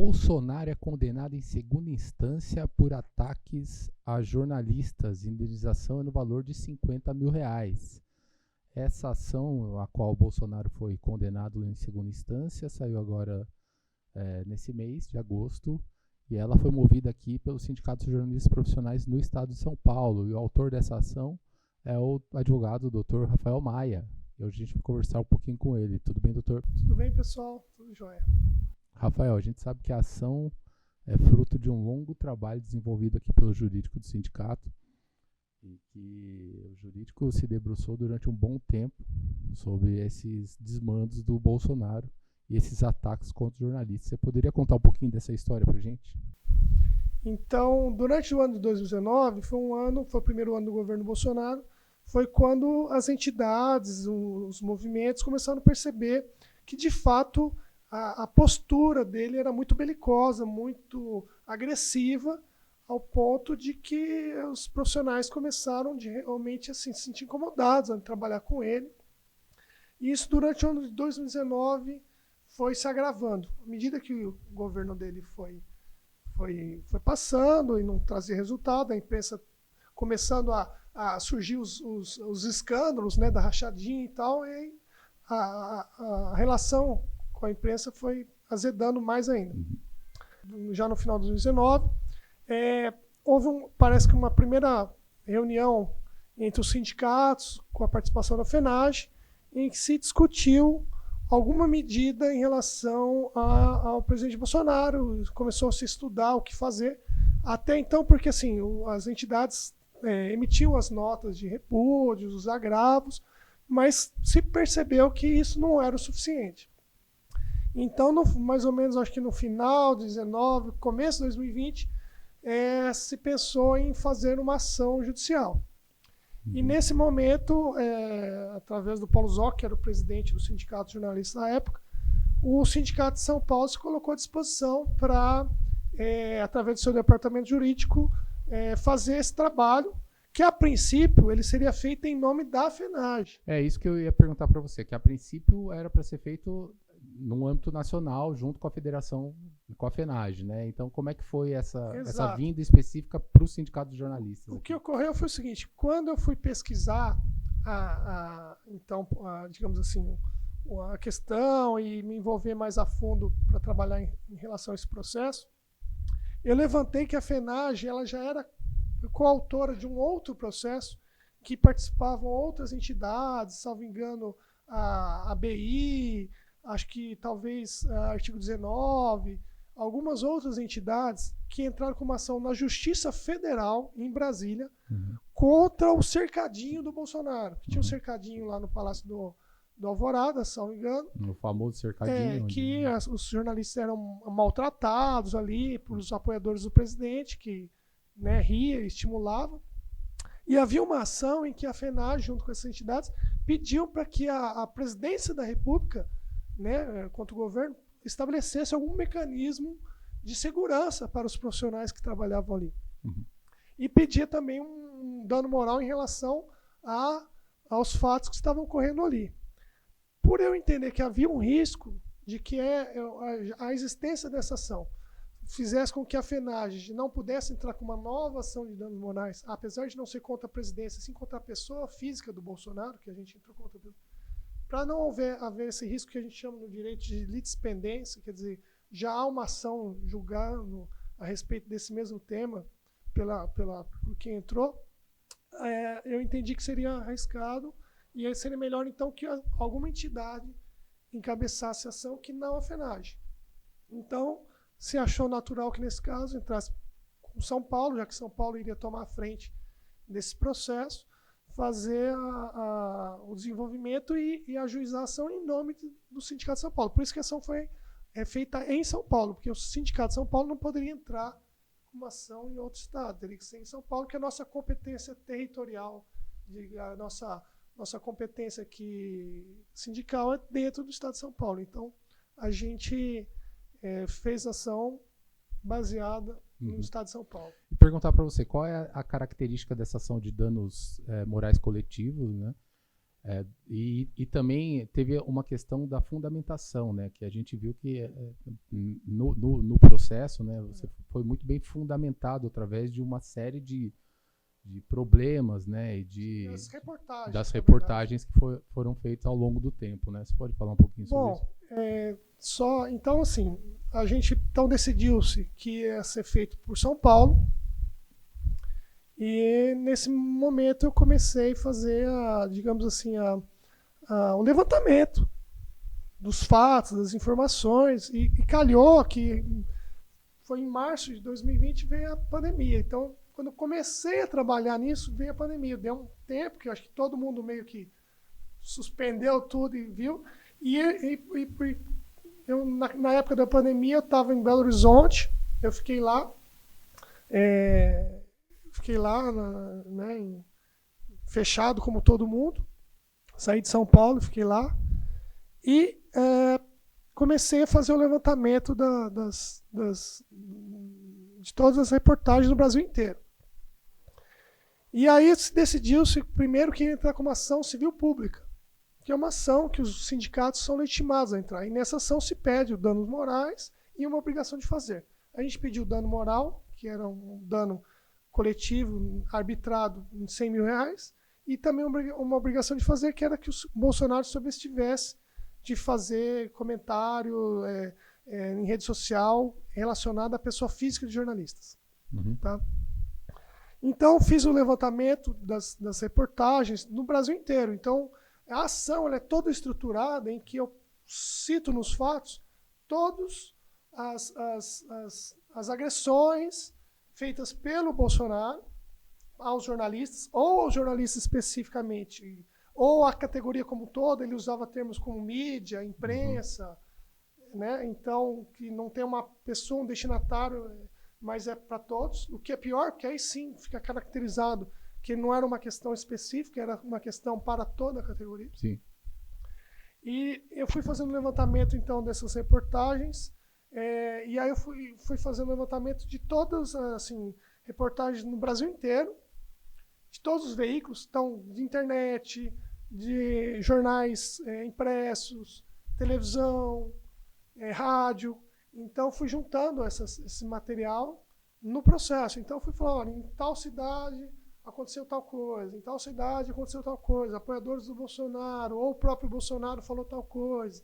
Bolsonaro é condenado em segunda instância por ataques a jornalistas, indenização é no valor de R$ 50 mil. Essa ação, a qual o Bolsonaro foi condenado em segunda instância, saiu agora nesse mês de agosto, e ela foi movida aqui pelo Sindicato dos Jornalistas Profissionais no estado de São Paulo. E o autor dessa ação é o advogado Dr. Rafael Maia. E hoje a gente vai conversar um pouquinho com ele. Tudo bem, doutor? Tudo bem, pessoal? Tudo jóia. Rafael, a gente sabe que a ação é fruto de um longo trabalho desenvolvido aqui pelo jurídico do sindicato e que o jurídico se debruçou durante um bom tempo sobre esses desmandos do Bolsonaro e esses ataques contra os jornalistas. Você poderia contar um pouquinho dessa história pra gente? Então, durante o ano de 2019, foi o primeiro ano do governo Bolsonaro, foi quando as entidades, os movimentos começaram a perceber que, de fato, a postura dele era muito belicosa, muito agressiva, ao ponto de que os profissionais começaram de realmente assim, se sentir incomodados a trabalhar com ele. E isso, durante o ano de 2019, foi se agravando. À medida que o governo dele foi passando e não trazia resultado, a imprensa começando a surgir os escândalos, né, da rachadinha e tal, e a relação com a imprensa foi azedando mais ainda. Já no final de 2019, houve, parece que uma primeira reunião entre os sindicatos, com a participação da FENAGE, em que se discutiu alguma medida em relação ao presidente Bolsonaro. Começou a se estudar o que fazer. Até então, porque assim, as entidades emitiam as notas de repúdios, os agravos, mas se percebeu que isso não era o suficiente. Então, mais ou menos, acho que no final de 2019, começo de 2020, se pensou em fazer uma ação judicial. E nesse momento, através do Paulo Zoc, que era o presidente do Sindicato de Jornalistas na época, o Sindicato de São Paulo se colocou à disposição para, através do seu departamento jurídico, fazer esse trabalho, que a princípio ele seria feito em nome da FENAGE. É isso que eu ia perguntar para você, que a princípio era para ser feito no âmbito nacional, junto com a federação, com a FENAGE, né? Então, como é que foi essa vinda específica para o Sindicato dos Jornalistas? O que ocorreu foi o seguinte: quando eu fui pesquisar, digamos assim, a questão e me envolver mais a fundo para trabalhar em relação a esse processo, eu levantei que a FENAGE ela já era coautora de um outro processo que participavam outras entidades, salvo engano, a ABI, acho que talvez artigo 19, algumas outras entidades que entraram com uma ação na Justiça Federal, em Brasília, contra o cercadinho do Bolsonaro. Tinha um cercadinho lá no Palácio do Alvorada, salvo engano. O famoso cercadinho. Que os jornalistas eram maltratados ali pelos apoiadores do presidente, que ria e estimulava. E havia uma ação em que a FENAGE, junto com essas entidades, pediu para que a presidência da República, contra o governo, estabelecesse algum mecanismo de segurança para os profissionais que trabalhavam ali. E pedia também um dano moral em relação aos fatos que estavam ocorrendo ali. Por eu entender que havia um risco de que a existência dessa ação fizesse com que a FENAGE não pudesse entrar com uma nova ação de danos morais, apesar de não ser contra a presidência, sim contra a pessoa física do Bolsonaro, que a gente entrou contra, para não haver esse risco que a gente chama no direito de litispendência, quer dizer, já há uma ação julgando a respeito desse mesmo tema por quem entrou, eu entendi que seria arriscado e seria melhor então que alguma entidade encabeçasse a ação que não a FENAGE. Então, se achou natural que nesse caso entrasse com São Paulo, já que São Paulo iria tomar a frente desse processo, fazer o desenvolvimento e ajuizar a ação em nome do Sindicato de São Paulo. Por isso que a ação foi feita em São Paulo, porque o Sindicato de São Paulo não poderia entrar com uma ação em outro estado, teria que ser em São Paulo, que é a nossa competência territorial, a nossa competência aqui sindical é dentro do estado de São Paulo. Então, a gente fez ação baseada no estado de São Paulo. E perguntar para você, qual é a característica dessa ação de danos morais coletivos, né? E também teve uma questão da fundamentação, né? Que a gente viu que no processo, né, você foi muito bem fundamentado através de uma série de problemas, né? E das reportagens que foram feitas ao longo do tempo, né? Você pode falar um pouquinho sobre isso? Então, assim, a gente decidiu-se que ia ser feito por São Paulo. E nesse momento eu comecei a fazer, digamos assim, o levantamento dos fatos, das informações, e calhou que foi em março de 2020 veio a pandemia. Então, quando eu comecei a trabalhar nisso, veio a pandemia. Deu um tempo que eu acho que todo mundo meio que suspendeu tudo e viu. E eu, na época da pandemia, eu estava em Belo Horizonte, eu fiquei lá. Fechado como todo mundo. Saí de São Paulo, fiquei lá. E comecei a fazer o levantamento de todas as reportagens do Brasil inteiro. E aí decidiu-se primeiro que ia entrar com uma ação civil pública, que é uma ação que os sindicatos são legitimados a entrar. E nessa ação se pede o danos morais e uma obrigação de fazer. A gente pediu o dano moral, que era um dano coletivo, arbitrado em R$100 mil, e também uma obrigação de fazer, que era que o Bolsonaro soubesse de fazer comentário em rede social relacionado à pessoa física de jornalistas. Uhum. Tá? Então, fiz o levantamento das reportagens no Brasil inteiro. Então, a ação ela é toda estruturada em que eu cito nos fatos todas as agressões feitas pelo Bolsonaro aos jornalistas, ou aos jornalistas especificamente, ou a categoria como um todo. Ele usava termos como mídia, imprensa, né? Então, que não tem uma pessoa, um destinatário, mas é para todos. O que é pior, que aí sim fica caracterizado que não era uma questão específica, era uma questão para toda a categoria. Sim. E eu fui fazendo um levantamento, então, dessas reportagens, e aí eu fui fazendo um levantamento de todas assim, reportagens no Brasil inteiro, de todos os veículos, então, de internet, de jornais impressos, televisão, rádio. Então, fui juntando esse material no processo. Então, fui falando, olha, em tal cidade aconteceu tal coisa, em tal cidade aconteceu tal coisa, apoiadores do Bolsonaro, ou o próprio Bolsonaro falou tal coisa.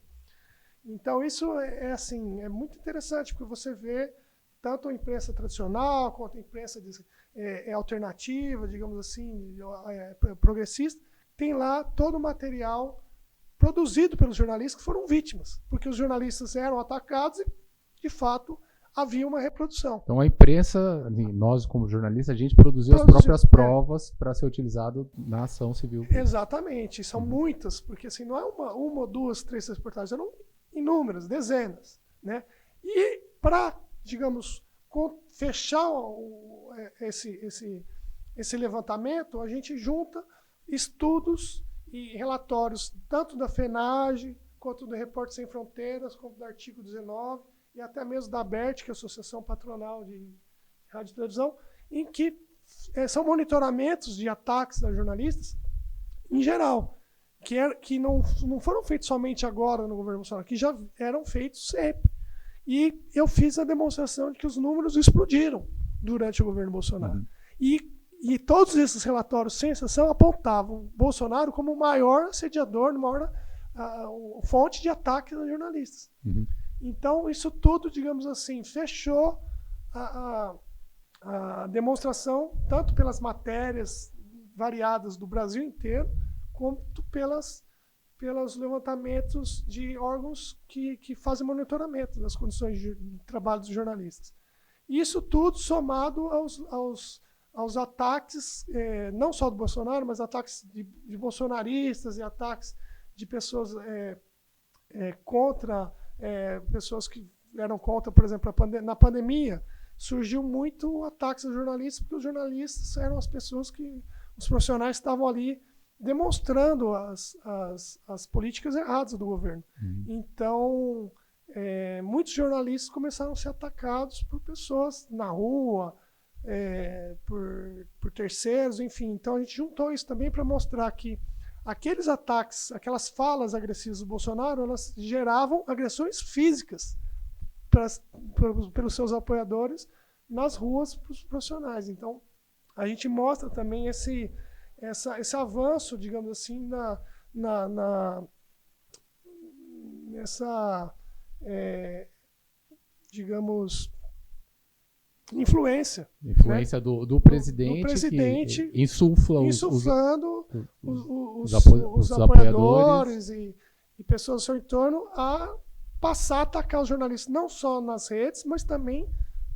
Então, isso assim, é muito interessante, porque você vê tanto a imprensa tradicional, quanto a imprensa alternativa, digamos assim, progressista, tem lá todo o material produzido pelos jornalistas que foram vítimas, porque os jornalistas eram atacados e, de fato, havia uma reprodução. Então a imprensa, nós como jornalistas, a gente produziu as próprias provas para ser utilizado na ação civil. Exatamente, são muitas, porque assim, não é uma ou duas, três reportagens, eram inúmeras, dezenas, né? E para, digamos, fechar esse levantamento, a gente junta estudos e relatórios tanto da FENAGE, quanto do Repórter Sem Fronteiras, quanto do artigo 19, e até mesmo da ABERT, que é a Associação Patronal de Rádio e Televisão, em que são monitoramentos de ataques a jornalistas em geral, que não foram feitos somente agora no governo Bolsonaro, que já eram feitos sempre. E eu fiz a demonstração de que os números explodiram durante o governo Bolsonaro. Uhum. E todos esses relatórios, sem exceção, apontavam Bolsonaro como o maior assediador, a maior fonte de ataques a jornalistas. Uhum. Então, isso tudo, digamos assim, fechou a demonstração, tanto pelas matérias variadas do Brasil inteiro, quanto pelos levantamentos de órgãos que fazem monitoramento das condições de trabalho dos jornalistas. Isso tudo somado aos ataques, não só do Bolsonaro, mas ataques de bolsonaristas e ataques de pessoas contra... pessoas que eram contra, por exemplo, na pandemia, surgiu muito ataques a jornalistas, porque os jornalistas eram as pessoas os profissionais estavam ali demonstrando as políticas erradas do governo. Uhum. Então, muitos jornalistas começaram a ser atacados por pessoas na rua, por terceiros, enfim. Então, a gente juntou isso também para mostrar que aqueles ataques, aquelas falas agressivas do Bolsonaro, elas geravam agressões físicas pelos seus apoiadores nas ruas para os profissionais. Então, a gente mostra também esse avanço, digamos assim, nessa, digamos, influência. Influência, né? do presidente que insuflando os apoiadores e pessoas ao seu entorno a passar a atacar os jornalistas, não só nas redes, mas também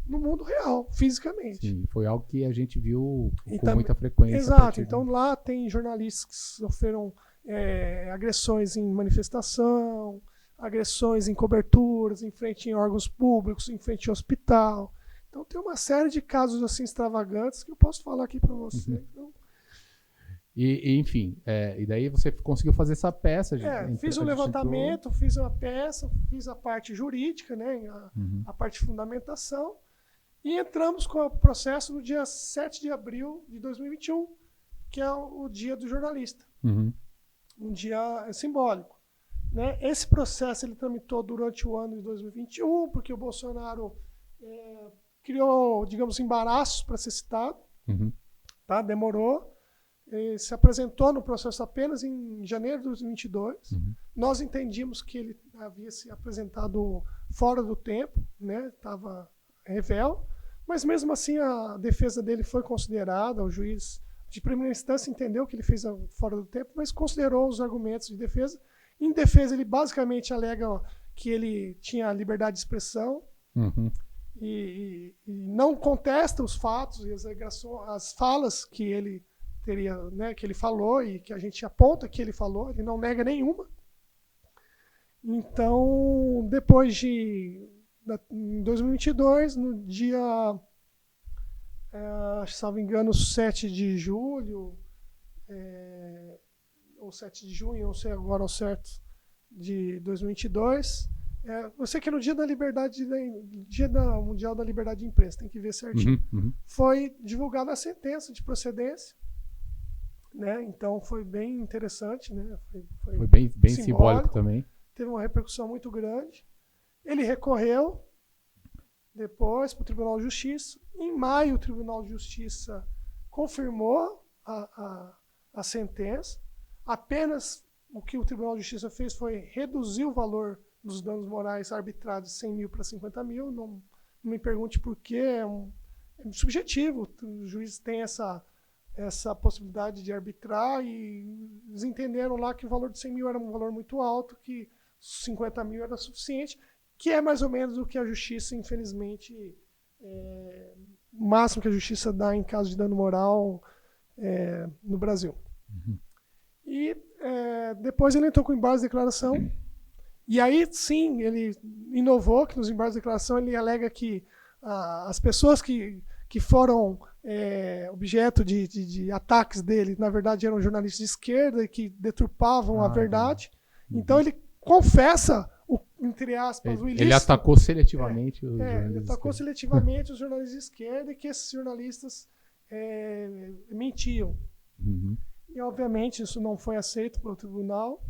no mundo real, fisicamente. Sim, foi algo que a gente viu com muita frequência. Exato. Então lá tem jornalistas que sofreram agressões em manifestação, agressões em coberturas, em frente a órgãos públicos, em frente ao hospital. Então tem uma série de casos assim extravagantes que eu posso falar aqui para você. Então, enfim, e daí você conseguiu fazer essa peça. Fiz um levantamento, fiz uma peça, fiz a parte jurídica, né, a parte de fundamentação, e entramos com o processo no dia 7 de abril de 2021, que é o dia do jornalista. Um dia simbólico. Né? Esse processo ele tramitou durante o ano de 2021, porque o Bolsonaro criou, digamos, embaraços para ser citado. Tá? Demorou. Se apresentou no processo apenas em janeiro de 2022. Nós entendíamos que ele havia se apresentado fora do tempo, né? Estava revel, mas mesmo assim a defesa dele foi considerada, o juiz de primeira instância entendeu que ele fez fora do tempo, mas considerou os argumentos de defesa. Em defesa, ele basicamente alega que ele tinha liberdade de expressão e não contesta os fatos e as falas que ele teria, né, que ele falou e que a gente aponta que ele falou, ele não nega nenhuma. Então, depois em 2022, no dia, salvo engano, 7 de julho, ou 7 de junho, não sei agora ao certo, de 2022, eu sei que no dia da liberdade, dia Mundial da Liberdade de Imprensa, tem que ver certinho, foi divulgada a sentença de procedência. Né? Então foi bem interessante, né? Foi bem simbólico também. Teve uma repercussão muito grande. Ele recorreu depois para o Tribunal de Justiça. Em maio, o Tribunal de Justiça confirmou a sentença. Apenas o que o Tribunal de Justiça fez foi reduzir o valor dos danos morais arbitrados de 100 mil para 50 mil. Não me pergunte por quê, é subjetivo. O juiz tem essa possibilidade de arbitrar e eles entenderam lá que o valor de 100 mil era um valor muito alto, que 50 mil era suficiente, que é mais ou menos o que a justiça, infelizmente, o máximo que a justiça dá em caso de dano moral no Brasil. E depois ele entrou com o embargo de declaração, e aí sim ele inovou que nos embargos de declaração ele alega que as pessoas que foram objeto de ataques dele, na verdade eram jornalistas de esquerda e que deturpavam a verdade. Então ele confessa, entre aspas, o ilícito. Ele atacou seletivamente os jornalistas. Ele atacou seletivamente os jornalistas de esquerda e que esses jornalistas mentiam. E obviamente isso não foi aceito pelo tribunal,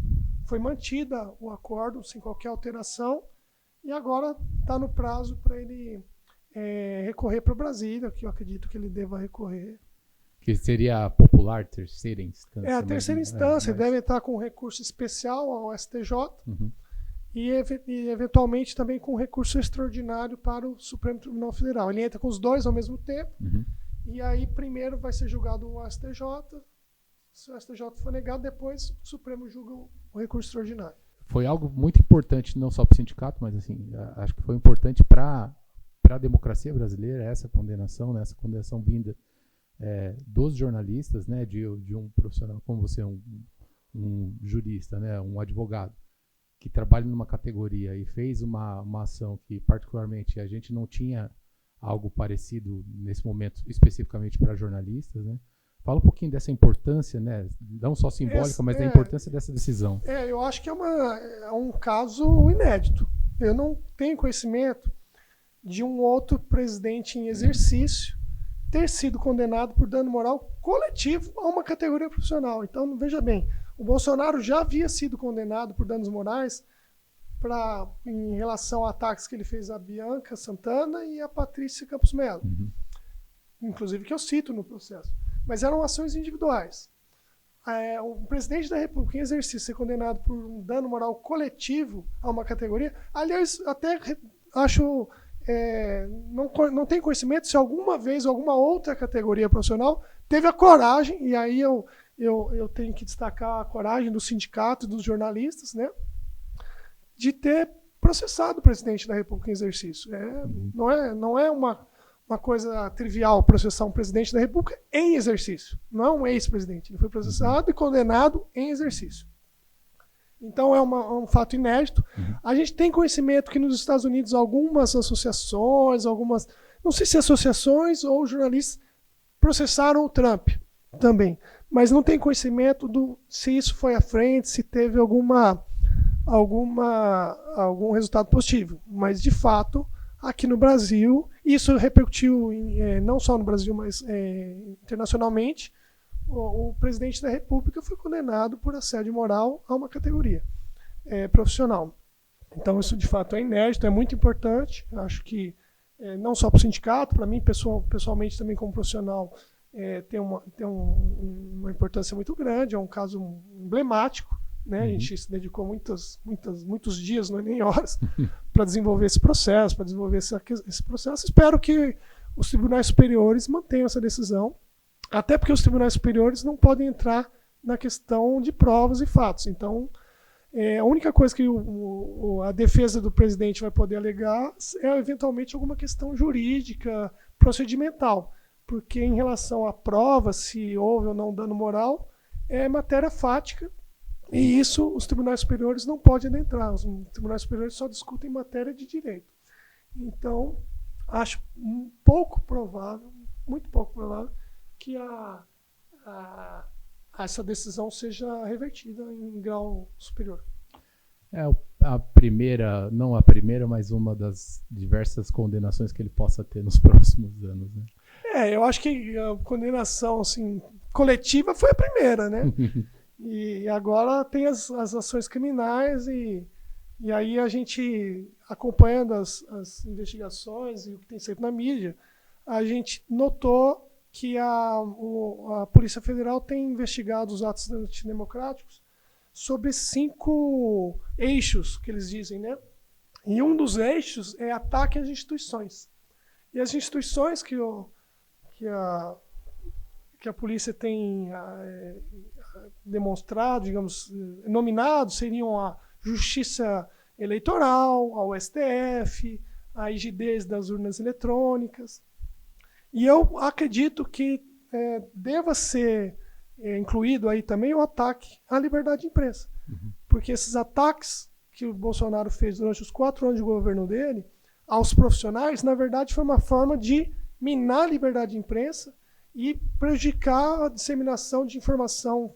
foi mantida o acordo sem qualquer alteração e agora está no prazo para ele recorrer para Brasília, que eu acredito que ele deva recorrer. Que seria a popular terceira instância. A terceira instância, ele deve estar com recurso especial ao STJ e eventualmente também com recurso extraordinário para o Supremo Tribunal Federal. Ele entra com os dois ao mesmo tempo e aí primeiro vai ser julgado o STJ, se o STJ for negado, depois o Supremo julga o recurso extraordinário. Foi algo muito importante, não só para o sindicato, mas assim, acho que foi importante para a democracia brasileira, essa condenação, né, essa condenação vinda dos jornalistas, né, de um profissional como você, um jurista, né, um advogado, que trabalha numa categoria e fez uma ação que particularmente a gente não tinha algo parecido nesse momento, especificamente para jornalistas, né? Fala um pouquinho dessa importância, né, não só simbólica, mas da importância dessa decisão. Eu acho que é um caso inédito. Eu não tenho conhecimento de um outro presidente em exercício ter sido condenado por dano moral coletivo a uma categoria profissional. Então, veja bem, O Bolsonaro já havia sido condenado por danos morais em relação a ataques que ele fez a Bianca Santana e a Patrícia Campos Melo. Inclusive que eu cito no processo. Mas eram ações individuais. O presidente da República em exercício ser condenado por um dano moral coletivo a uma categoria, aliás, até acho... não tem conhecimento se alguma vez alguma outra categoria profissional teve a coragem, e aí eu tenho que destacar a coragem do sindicato e dos jornalistas, né, de ter processado o presidente da República em exercício. Não é uma coisa trivial processar um presidente da República em exercício. Não é um ex-presidente. Ele foi processado e condenado em exercício. Então é um fato inédito. A gente tem conhecimento que nos Estados Unidos algumas associações, não sei se associações ou jornalistas processaram o Trump também, mas não tem conhecimento se isso foi à frente, se teve algum resultado positivo. Mas de fato, aqui no Brasil, isso repercutiu não só no Brasil, mas internacionalmente. O presidente da República foi condenado por assédio moral a uma categoria profissional. Então, isso de fato é inédito, é muito importante. Eu acho que não só para o sindicato, para mim pessoalmente também como profissional, tem uma importância muito grande, é um caso emblemático, né? A gente se dedicou muitos dias, não é nem horas, para desenvolver esse processo, Espero que os tribunais superiores mantenham essa decisão, até porque os tribunais superiores não podem entrar na questão de provas e fatos. Então, a única coisa que a defesa do presidente vai poder alegar é, eventualmente, alguma questão jurídica, procedimental. Porque, em relação à prova, se houve ou não dano moral, é matéria fática. E isso os tribunais superiores não podem adentrar. Os tribunais superiores só discutem matéria de direito. Então, acho muito pouco provável, que essa decisão seja revertida em grau superior. A primeira, não a primeira, mas uma das diversas condenações que ele possa ter nos próximos anos, né? Eu acho que a condenação assim, coletiva foi a primeira, né? E agora tem as ações criminais e aí a gente, acompanhando as investigações e o que tem sido na mídia, a gente notou que a Polícia Federal tem investigado os atos antidemocráticos sobre 5 eixos, que eles dizem, né? E um dos eixos é ataque às instituições. E as instituições que a polícia tem demonstrado, digamos, nominado, seriam a Justiça Eleitoral, ao STF, a rigidez das urnas eletrônicas. E eu acredito que deva ser incluído aí também o ataque à liberdade de imprensa. Porque esses ataques que o Bolsonaro fez durante os 4 anos de governo dele aos profissionais, na verdade, foi uma forma de minar a liberdade de imprensa e prejudicar a disseminação de informação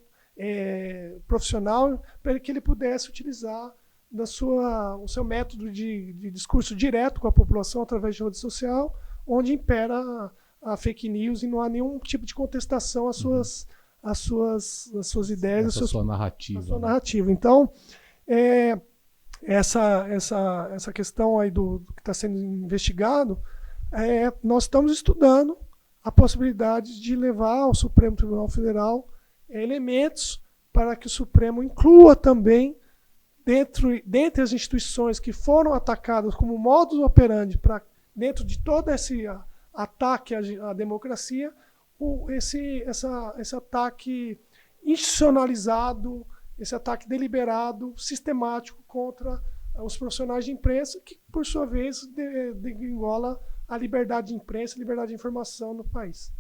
profissional para que ele pudesse utilizar o seu método de discurso direto com a população através de rede social, onde impera a fake news e não há nenhum tipo de contestação às suas ideias, a sua narrativa. Então, essa questão aí do que está sendo investigado, nós estamos estudando a possibilidade de levar ao Supremo Tribunal Federal elementos para que o Supremo inclua também, dentre as instituições que foram atacadas como modus operandi, dentro de todo esse ataque à democracia, esse ataque institucionalizado, esse ataque deliberado, sistemático contra os profissionais de imprensa, que, por sua vez, degringola a liberdade de imprensa, a liberdade de informação no país.